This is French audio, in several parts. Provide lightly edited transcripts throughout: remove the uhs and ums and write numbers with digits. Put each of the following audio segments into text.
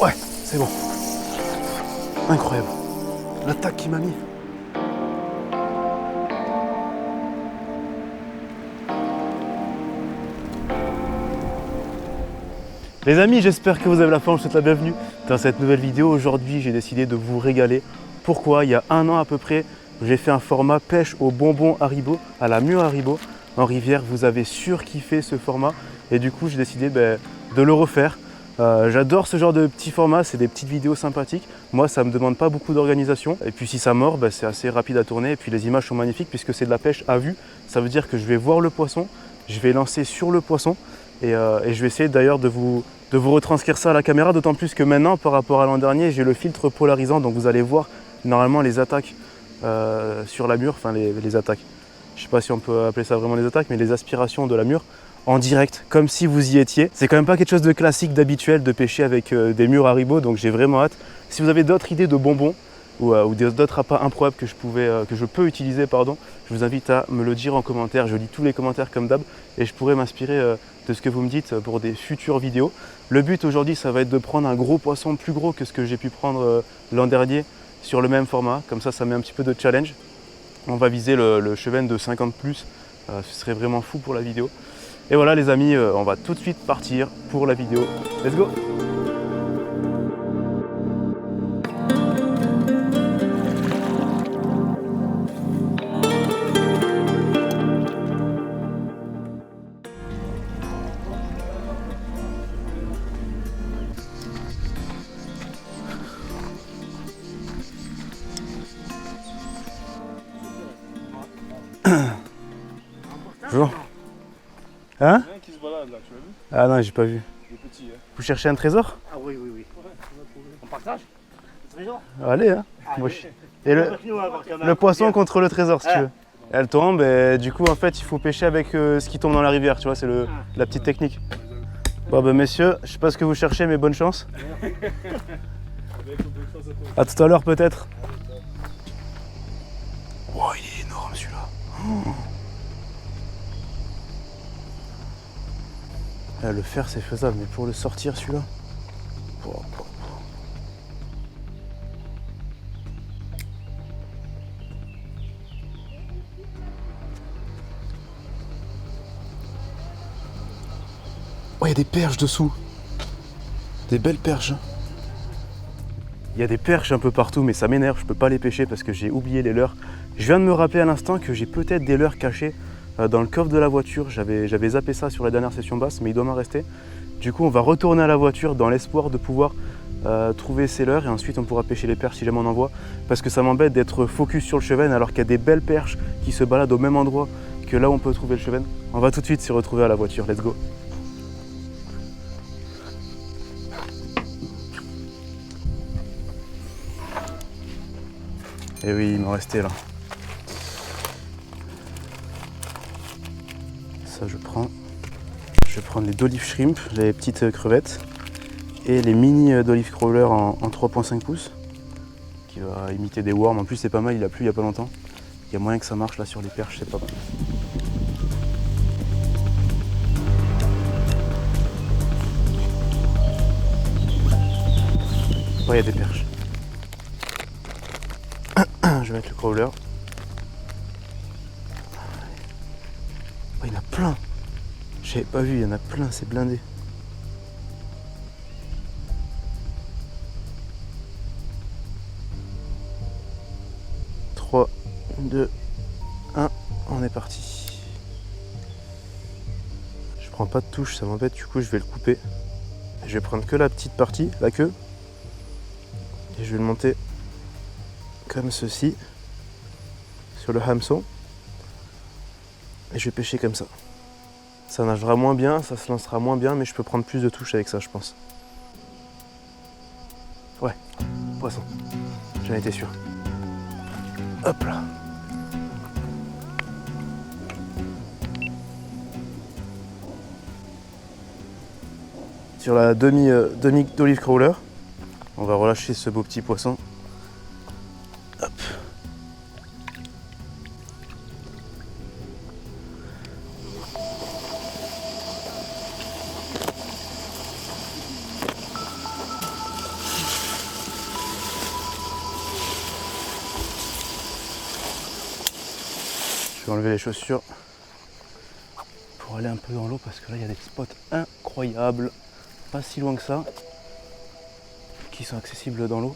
Ouais, c'est bon. Incroyable. L'attaque qu'il m'a mis. Les amis, j'espère que vous avez la forme, je vous souhaite la bienvenue dans cette nouvelle vidéo. Aujourd'hui, j'ai décidé de vous régaler. Pourquoi? Il y a un an à peu près, j'ai fait un format pêche au bonbon Haribo, à la mûre Haribo, en rivière. Vous avez surkiffé ce format et du coup, j'ai décidé de le refaire. J'adore ce genre de petits formats, c'est des petites vidéos sympathiques. Moi, ça ne me demande pas beaucoup d'organisation. Et puis si ça mord, c'est assez rapide à tourner. Et puis les images sont magnifiques puisque c'est de la pêche à vue. Ça veut dire que je vais voir le poisson, je vais lancer sur le poisson. Et je vais essayer d'ailleurs de vous retranscrire ça à la caméra, d'autant plus que maintenant, par rapport à l'an dernier, j'ai le filtre polarisant. Donc vous allez voir normalement les attaques sur la mûre, enfin les attaques. Je ne sais pas si on peut appeler ça vraiment les attaques, mais les aspirations de la mûre en direct, comme si vous y étiez. C'est quand même pas quelque chose de classique, d'habituel de pêcher avec des mûres Haribo, donc j'ai vraiment hâte. Si vous avez d'autres idées de bonbons ou d'autres appâts improbables que je peux utiliser, je vous invite à me le dire en commentaire. Je lis tous les commentaires comme d'hab et je pourrais m'inspirer de ce que vous me dites pour des futures vidéos. Le but aujourd'hui, ça va être de prendre un gros poisson plus gros que ce que j'ai pu prendre l'an dernier sur le même format. Comme ça met un petit peu de challenge. On va viser le chevenne de 50+, ce serait vraiment fou pour la vidéo. Et voilà les amis, on va tout de suite partir pour la vidéo. Let's go! Bonjour. Hein? Il y a un qui se balade là, tu l'as vu? Ah non, j'ai pas vu. Il est petit, hein. Vous cherchez un trésor? Ah oui. On partage le trésor? Allez, hein. Moi, Et le poisson contre le trésor si tu veux. Elle tombe et du coup en fait il faut pêcher avec ce qui tombe dans la rivière, tu vois, c'est la petite technique. Bon messieurs, je sais pas ce que vous cherchez mais bonne chance. À tout à l'heure peut-être. Oh il est énorme celui-là. Le faire c'est faisable mais pour le sortir celui-là. Oh, il y a des perches dessous. Des belles perches. Il y a des perches un peu partout, mais ça m'énerve. Je peux pas les pêcher parce que j'ai oublié les leurres. Je viens de me rappeler à l'instant que j'ai peut-être des leurres cachés dans le coffre de la voiture. J'avais zappé ça sur la dernière session basse, mais il doit m'en rester. Du coup, on va retourner à la voiture dans l'espoir de pouvoir trouver ces leurres et ensuite on pourra pêcher les perches si jamais on en voit. Parce que ça m'embête d'être focus sur le chevenne alors qu'il y a des belles perches qui se baladent au même endroit que là où on peut trouver le chevenne. On va tout de suite s'y retrouver à la voiture. Let's go! Et oui, il m'en restait là. Ça je prends. Je vais prendre les d'olive shrimp, les petites crevettes. Et les mini d'olive crawler en 3,5 pouces. Qui va imiter des worms. En plus c'est pas mal, il a plu il y a pas longtemps. Il y a moyen que ça marche là sur les perches, c'est pas mal. Oh, il y a des perches. Je vais mettre le crawler. Oh, il y en a plein. J'avais pas vu, il y en a plein, c'est blindé. Trois, 2, 1, on est parti. Je prends pas de touche, ça m'embête, du coup je vais le couper. Je vais prendre que la petite partie, la queue. Et je vais le monter comme ceci sur le hameçon et je vais pêcher comme ça. Ça nagera moins bien, ça se lancera moins bien, mais je peux prendre plus de touches avec ça, je pense. Ouais, poisson. J'en étais sûr. Hop là. Sur la demi d'olive crawler, on va relâcher ce beau petit poisson. Hop. vais enlever les chaussures pour aller un peu dans l'eau parce que là il y a des spots incroyables, pas si loin que ça, qui sont accessibles dans l'eau.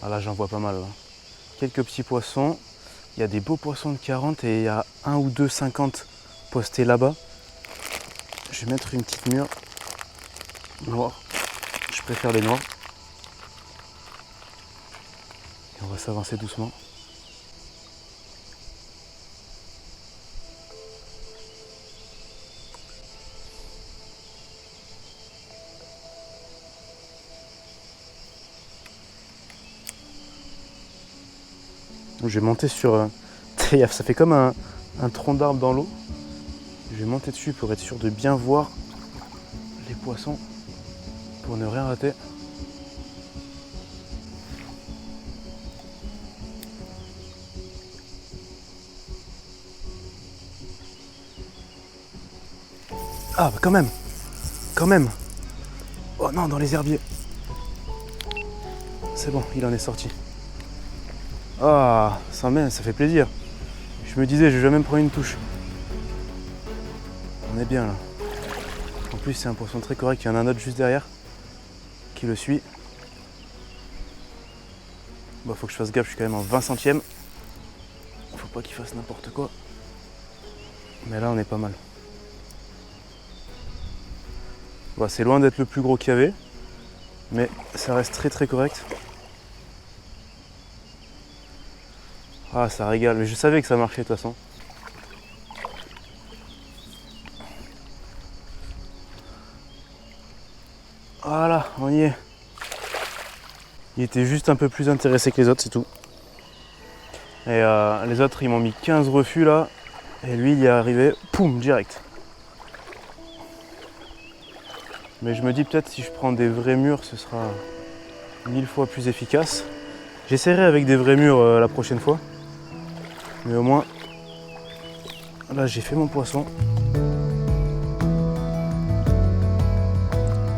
Ah là j'en vois pas mal là. Quelques petits poissons, il y a des beaux poissons de 40 et il y a un ou deux 50 postés là-bas. Je vais mettre une petite mûre noire, je préfère les noirs. Et on va s'avancer doucement. Je vais monter sur... ça fait comme un tronc d'arbre dans l'eau. Je vais monter dessus pour être sûr de bien voir les poissons, pour ne rien rater. Ah bah quand même. Oh non, dans les herbiers. C'est bon, il en est sorti. Ah, ça fait plaisir. Je me disais, je vais jamais me prendre une touche. On est bien là. En plus, c'est un poisson très correct. Il y en a un autre juste derrière qui le suit. Bon, faut que je fasse gaffe, je suis quand même en 20 centièmes. Faut pas qu'il fasse n'importe quoi. Mais là, on est pas mal. Bon, c'est loin d'être le plus gros qu'il y avait, mais ça reste très correct. Ah, ça régale, mais je savais que ça marchait de toute façon. Voilà, on y est. Il était juste un peu plus intéressé que les autres, c'est tout. Et les autres, ils m'ont mis 15 refus là, et lui, il y est arrivé, poum, direct. Mais je me dis peut-être si je prends des vrais murs, ce sera 1000 fois plus efficace. J'essaierai avec des vrais murs la prochaine fois. Mais au moins, là j'ai fait mon poisson.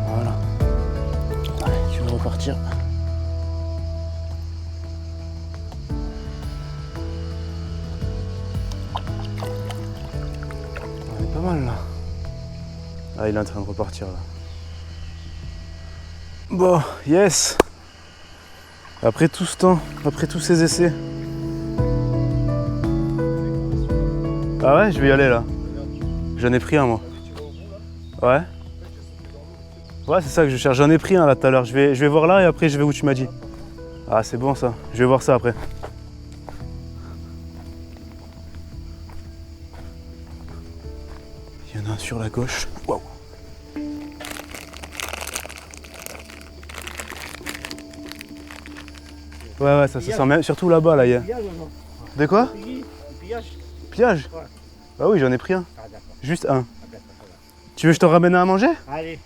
Voilà. Allez, tu vas repartir. On est pas mal là. Ah, il est en train de repartir là. Bon, yes! Après tout ce temps, après tous ces essais. Ah ouais, je vais y aller là. J'en ai pris un moi. Ouais. Ouais, c'est ça que je cherche. J'en ai pris un là tout à l'heure. Je vais voir là et après je vais où tu m'as dit. Ah, c'est bon ça. Je vais voir ça après. Il y en a un sur la gauche. Waouh. Ouais, ça sent même. Surtout là-bas là. De quoi? Pillage? Ouais. Bah oui, j'en ai pris un. Ah, juste un. Tu veux que je t'en ramène un à manger? Allez.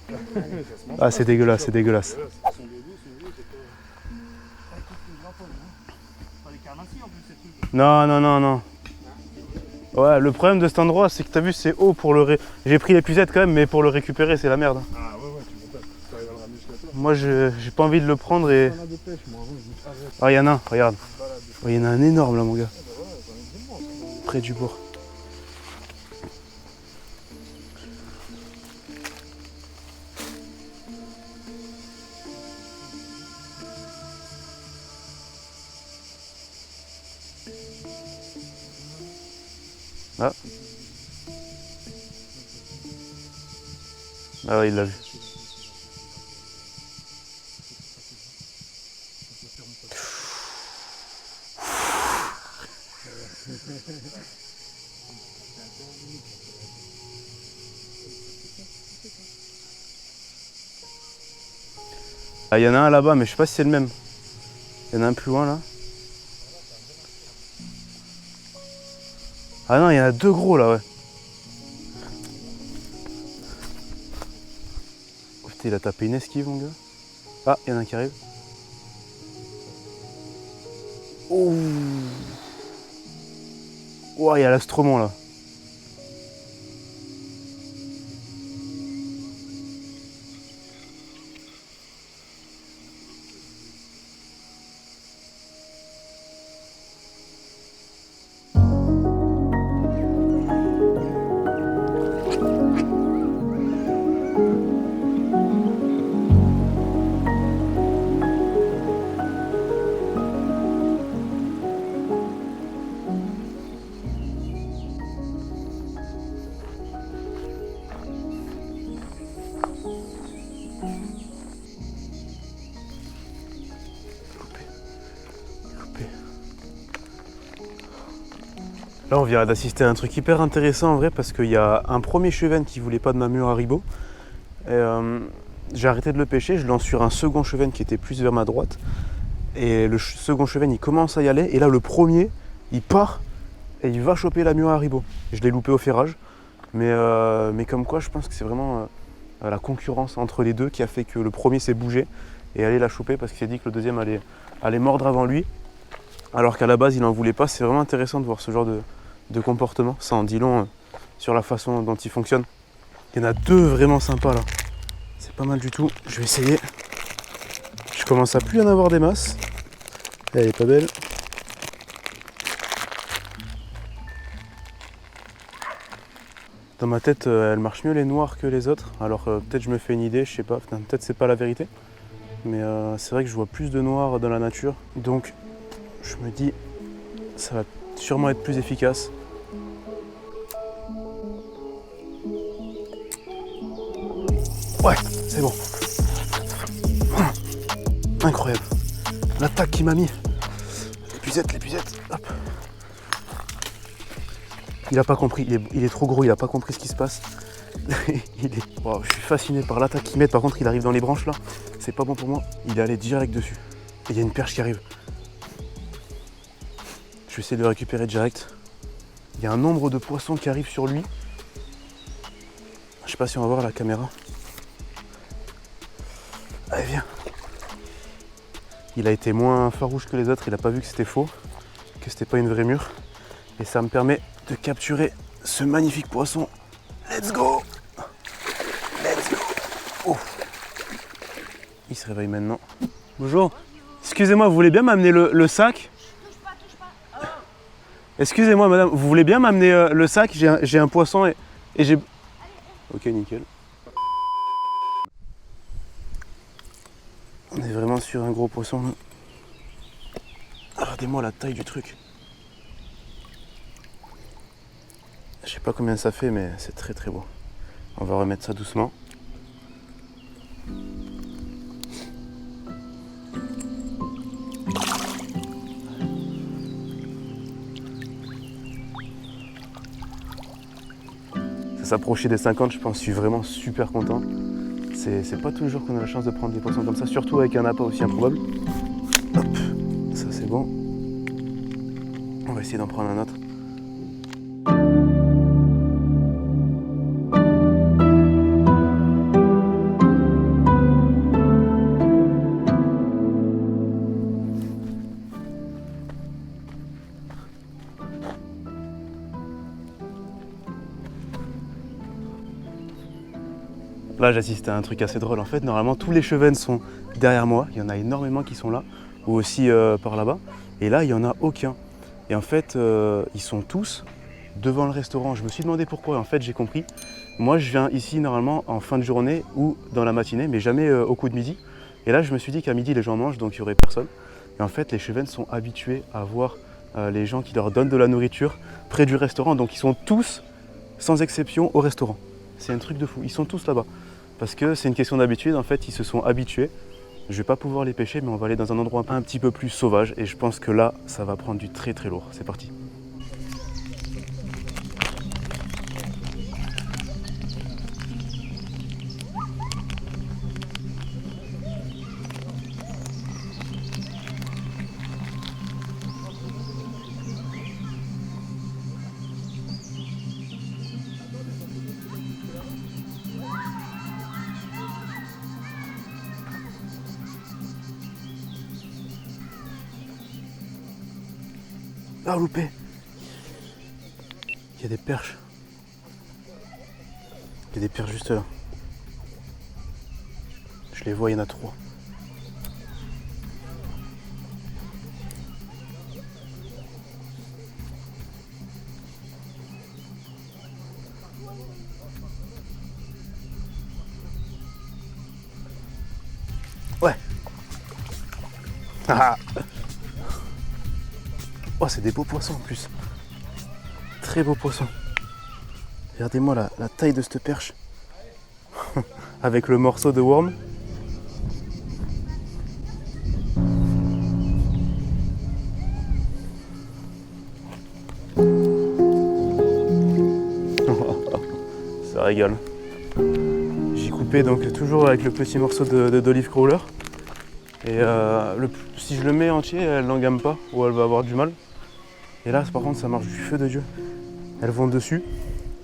Ah, c'est dégueulasse, c'est dégueulasse. Non. Ouais, le problème de cet endroit, c'est que t'as vu, c'est haut pour le J'ai pris l'épuisette quand même, mais pour le récupérer, c'est la merde. Ah ouais, tu arrives à le ramener jusqu'à toi. Moi, j'ai pas envie de le prendre et... Ah, il y en a un, regarde. Oh, il y en a un énorme là, mon gars. Près du bord. Ah. Ah ouais, il l'a vu. Ah, il y en a un là-bas, mais je sais pas si c'est le même. Il y en a un plus loin là. Ah non, il y en a deux gros là, ouais. Oh, putain, il a tapé une esquive, mon gars. Ah, il y en a un qui arrive. Oh, oh, il y a l'astromon là. Là, on vient d'assister à un truc hyper intéressant en vrai parce qu'il y a un premier chevenne qui voulait pas de ma mue Haribo. J'ai arrêté de le pêcher, je lance sur un second chevenne qui était plus vers ma droite. Et le second chevenne, il commence à y aller. Et là, le premier, il part et il va choper la mue Haribo. Je l'ai loupé au ferrage. Mais comme quoi, je pense que c'est vraiment la concurrence entre les deux qui a fait que le premier s'est bougé et allait la choper parce qu'il s'est dit que le deuxième allait mordre avant lui. Alors qu'à la base, il n'en voulait pas. C'est vraiment intéressant de voir ce genre de comportement. Ça en dit long sur la façon dont il fonctionne. Il y en a deux vraiment sympas là. C'est pas mal du tout. Je vais essayer. Je commence à plus en avoir des masses. Elle est pas belle. Dans ma tête, elle marche mieux les noirs que les autres. Alors peut-être je me fais une idée, je sais pas. Peut-être c'est pas la vérité. Mais c'est vrai que je vois plus de noirs dans la nature. Donc je me dis, ça va sûrement être plus efficace. Ouais, c'est bon. Incroyable. L'attaque qu'il m'a mis. L'épuisette. Hop. Il a pas compris, il est trop gros, il a pas compris ce qui se passe. Wow, je suis fasciné par l'attaque qu'il met. Par contre, il arrive dans les branches là. C'est pas bon pour moi. Il est allé direct dessus. Et il y a une perche qui arrive. Je vais essayer de le récupérer direct. Il y a un nombre de poissons qui arrivent sur lui. Je sais pas si on va voir la caméra. Allez, viens. Il a été moins farouche que les autres. Il a pas vu que c'était faux, que c'était pas une vraie mûre. Et ça me permet de capturer ce magnifique poisson. Let's go! Let's go! Oh. Il se réveille maintenant. Bonjour. Excusez-moi, vous voulez bien m'amener le sac? Touche pas. Excusez-moi madame, vous voulez bien m'amener le sac? J'ai un poisson et j'ai... Ok, nickel. On est vraiment sur un gros poisson là. Regardez-moi la taille du truc. Je sais pas combien ça fait, mais c'est très très beau. On va remettre ça doucement. Ça s'approchait des 50, je pense. Je suis vraiment super content. C'est pas tous les jours qu'on a la chance de prendre des poissons comme ça, surtout avec un appât aussi improbable. Hop, ça c'est bon. On va essayer d'en prendre un autre. Là, j'assiste à un truc assez drôle. En fait, normalement, tous les chevennes sont derrière moi. Il y en a énormément qui sont là, ou aussi par là-bas. Et là, il n'y en a aucun. Et en fait, ils sont tous devant le restaurant. Je me suis demandé pourquoi. En fait, j'ai compris. Moi, je viens ici normalement en fin de journée ou dans la matinée, mais jamais au coup de midi. Et là, je me suis dit qu'à midi, les gens mangent, donc il n'y aurait personne. Et en fait, les chevennes sont habitués à voir les gens qui leur donnent de la nourriture près du restaurant. Donc, ils sont tous, sans exception, au restaurant. C'est un truc de fou. Ils sont tous là-bas. Parce que c'est une question d'habitude, en fait, ils se sont habitués. Je vais pas pouvoir les pêcher, mais on va aller dans un endroit un petit peu plus sauvage. Et je pense que là, ça va prendre du très très lourd. C'est parti. Ah, loupé. Il y a des perches. Il y a des perches juste là. Je les vois, il y en a 3. Ouais. Ah. Oh, c'est des beaux poissons en plus. Très beaux poissons. Regardez-moi la taille de cette perche. Avec le morceau de worm. régale. J'ai coupé donc toujours avec le petit morceau d'olive crawler. Et si je le mets entier, elle n'engame pas ou elle va avoir du mal. Et là, par contre, ça marche du feu de Dieu. Elles vont dessus,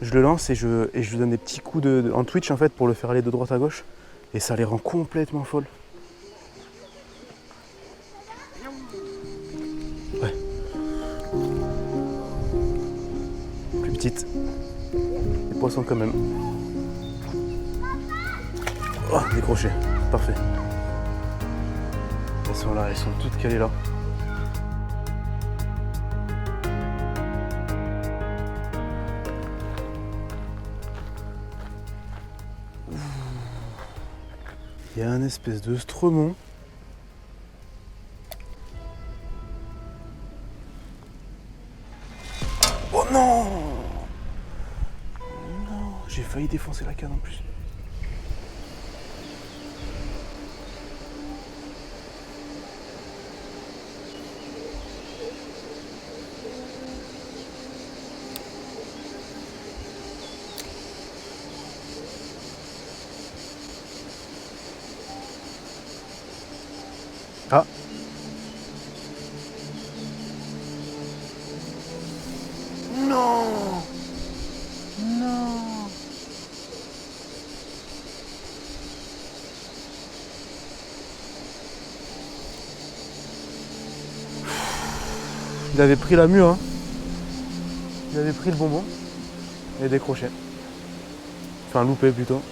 je le lance et je lui donne des petits coups en Twitch en fait pour le faire aller de droite à gauche. Et ça les rend complètement folles. Ouais. Plus petites. Les poissons quand même. Oh, décroché. Parfait. Elles sont là, elles sont toutes calées là. Il y a un espèce de stromon. Oh non! Non, j'ai failli défoncer la canne en plus. Ah! Non! Non! Il avait pris la mue, hein. Il avait pris le bonbon et décroché. Enfin loupé plutôt.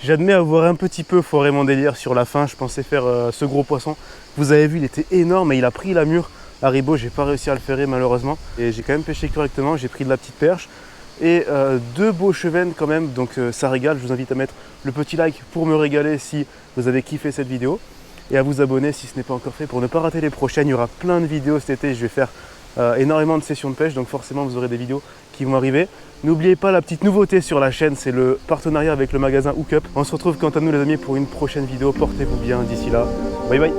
J'admets avoir un petit peu foiré mon délire sur la fin, je pensais faire ce gros poisson. Vous avez vu, il était énorme et il a pris la mure. Haribo, j'ai pas réussi à le ferrer malheureusement. Et j'ai quand même pêché correctement, j'ai pris de la petite perche. Et deux beaux chevennes quand même, donc ça régale. Je vous invite à mettre le petit like pour me régaler si vous avez kiffé cette vidéo. Et à vous abonner si ce n'est pas encore fait pour ne pas rater les prochaines. Il y aura plein de vidéos cet été, je vais faire énormément de sessions de pêche, donc forcément vous aurez des vidéos qui vont arriver. N'oubliez pas la petite nouveauté sur la chaîne, c'est le partenariat avec le magasin Hookup. On se retrouve quant à nous les amis pour une prochaine vidéo, portez-vous bien d'ici là, bye bye.